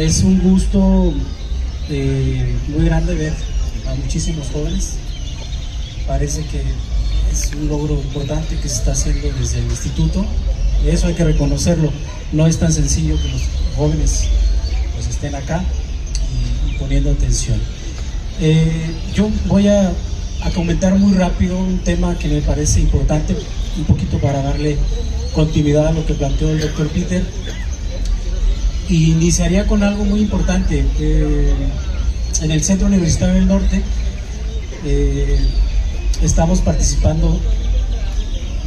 Es un gusto muy grande ver a muchísimos jóvenes. Parece que es un logro importante que se está haciendo desde el instituto. Eso hay que reconocerlo. No es tan sencillo que los jóvenes pues estén acá y poniendo atención. Yo voy a comentar muy rápido un tema que me parece importante, un poquito para darle continuidad a lo que planteó el doctor Peter. Y iniciaría con algo muy importante. En el Centro Universitario del Norte estamos participando,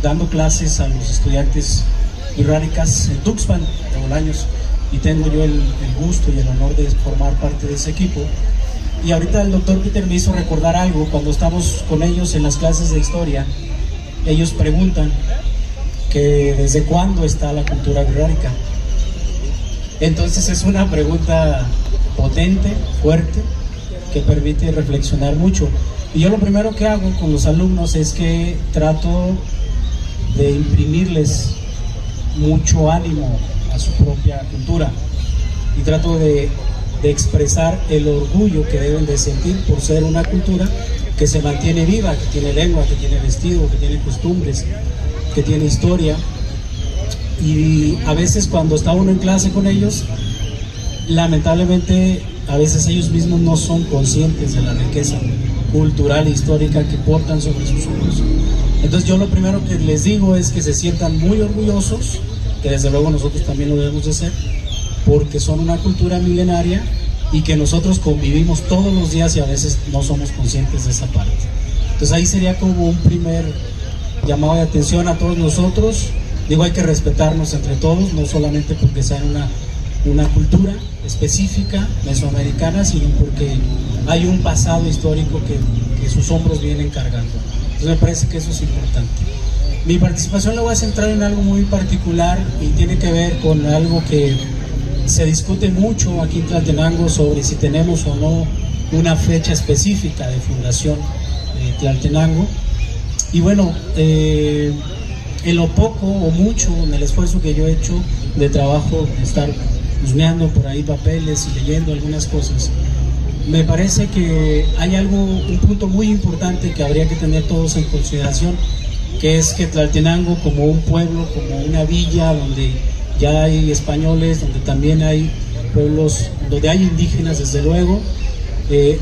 dando clases a los estudiantes wixárikas en Tuxpan de Bolaños, y tengo yo el gusto y el honor de formar parte de ese equipo. Y ahorita el doctor Peter me hizo recordar algo. Cuando estamos con ellos en las clases de historia, ellos preguntan que desde cuándo está la cultura wixárika. Entonces es una pregunta potente, fuerte, que permite reflexionar mucho. Y yo lo primero que hago con los alumnos es que trato de imprimirles mucho ánimo a su propia cultura, y trato de expresar el orgullo que deben de sentir por ser una cultura que se mantiene viva, que tiene lengua, que tiene vestido, que tiene costumbres, que tiene historia. Y a veces cuando está uno en clase con ellos, lamentablemente a veces ellos mismos no son conscientes de la riqueza cultural e histórica que portan sobre sus hombros. Entonces yo lo primero que les digo es que se sientan muy orgullosos, que desde luego nosotros también lo debemos de hacer, porque son una cultura milenaria y que nosotros convivimos todos los días y a veces no somos conscientes de esa parte. Entonces ahí sería como un primer llamado de atención a todos nosotros. Digo, hay que respetarnos entre todos, no solamente porque sea una cultura específica mesoamericana, sino porque hay un pasado histórico que sus hombros vienen cargando. Entonces me parece que eso es importante. Mi participación la voy a centrar en algo muy particular y tiene que ver con algo que se discute mucho aquí en Tlaltenango sobre si tenemos o no una fecha específica de fundación de Tlaltenango. Y bueno, en lo poco o mucho, en el esfuerzo que yo he hecho de trabajo, de estar husmeando por ahí papeles y leyendo algunas cosas, me parece que hay un punto muy importante que habría que tener todos en consideración, que es que Tlaltenango, como un pueblo, como una villa donde ya hay españoles, donde también hay pueblos, donde hay indígenas desde luego,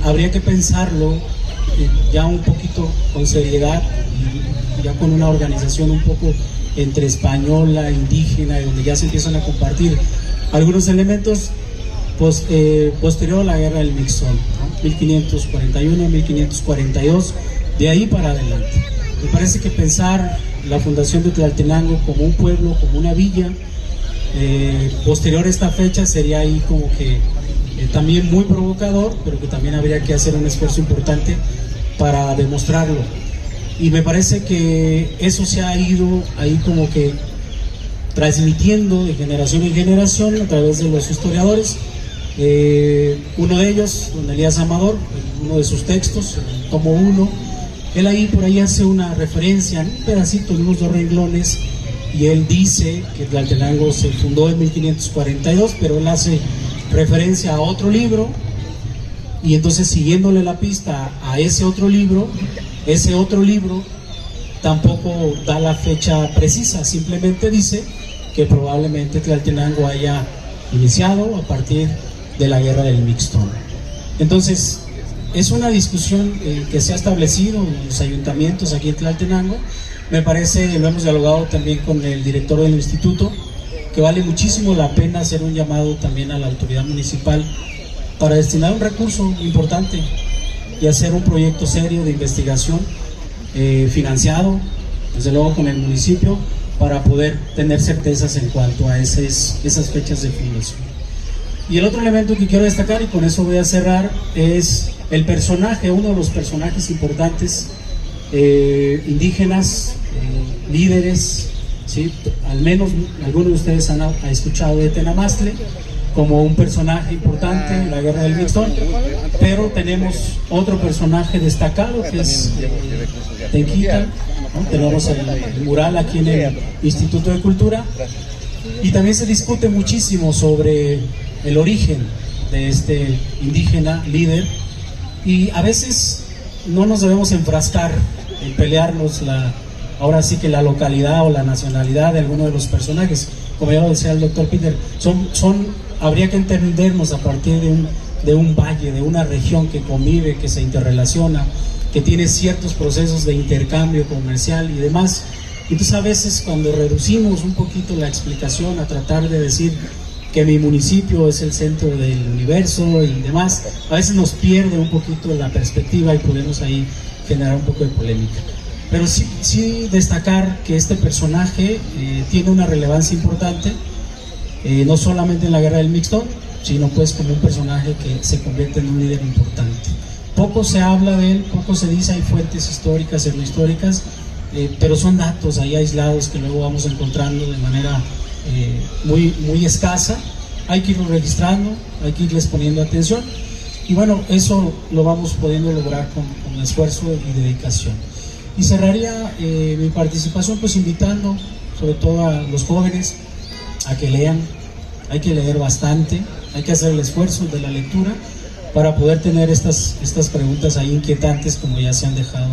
habría que pensarlo ya un poquito con seriedad, y ya con una organización un poco entre española, indígena, y donde ya se empiezan a compartir algunos elementos posterior a la guerra del Mixtón, ¿no? 1541, 1542, de ahí para adelante. Me parece que pensar la fundación de Tlaltenango como un pueblo, como una villa, posterior a esta fecha sería ahí como que también muy provocador, pero que también habría que hacer un esfuerzo importante para demostrarlo. Y me parece que eso se ha ido ahí como que transmitiendo de generación en generación a través de los historiadores. Uno de ellos, don Elías Amador, uno de sus textos, el tomo 1, él ahí por ahí hace una referencia en un pedacito, en unos 2 renglones, y él dice que Tlaltenango se fundó en 1542, pero él hace referencia a otro libro, y entonces siguiéndole la pista a ese otro libro tampoco da la fecha precisa, simplemente dice que probablemente Tlaltenango haya iniciado a partir de la guerra del Mixtón. Entonces es una discusión que se ha establecido en los ayuntamientos aquí en Tlaltenango. Me parece, lo hemos dialogado también con el director del instituto, que vale muchísimo la pena hacer un llamado también a la autoridad municipal para destinar un recurso importante y hacer un proyecto serio de investigación financiado, desde luego con el municipio, para poder tener certezas en cuanto a esas fechas de fundación. Y el otro elemento que quiero destacar, y con eso voy a cerrar, es el personaje, uno de los personajes importantes indígenas, líderes, ¿sí? Al menos algunos de ustedes han escuchado de Tenamastla como un personaje importante en la guerra del Mixtón, pero tenemos otro personaje destacado que es Tenquita, ¿no? Tenemos el mural aquí en el Instituto de Cultura, y también se discute muchísimo sobre el origen de este indígena líder, y a veces no nos debemos enfrascar en pelearnos ahora sí que la localidad o la nacionalidad de alguno de los personajes. Como ya lo decía el doctor Peter, habría que entendernos a partir de un valle, de una región que convive, que se interrelaciona, que tiene ciertos procesos de intercambio comercial y demás. Entonces a veces cuando reducimos un poquito la explicación a tratar de decir que mi municipio es el centro del universo y demás, a veces nos pierde un poquito la perspectiva y podemos ahí generar un poco de polémica. Pero sí destacar que este personaje tiene una relevancia importante, no solamente en la guerra del Mixto, sino pues como un personaje que se convierte en un líder importante. Poco se habla de él, poco se dice, hay fuentes históricas, históricas, pero son datos ahí aislados que luego vamos encontrando de manera muy escasa. Hay que irlo registrando, hay que irles poniendo atención, y bueno, eso lo vamos pudiendo lograr con esfuerzo y dedicación. Y cerraría mi participación pues invitando sobre todo a los jóvenes a que lean. Hay que leer bastante, hay que hacer el esfuerzo de la lectura para poder tener estas preguntas ahí inquietantes como ya se han dejado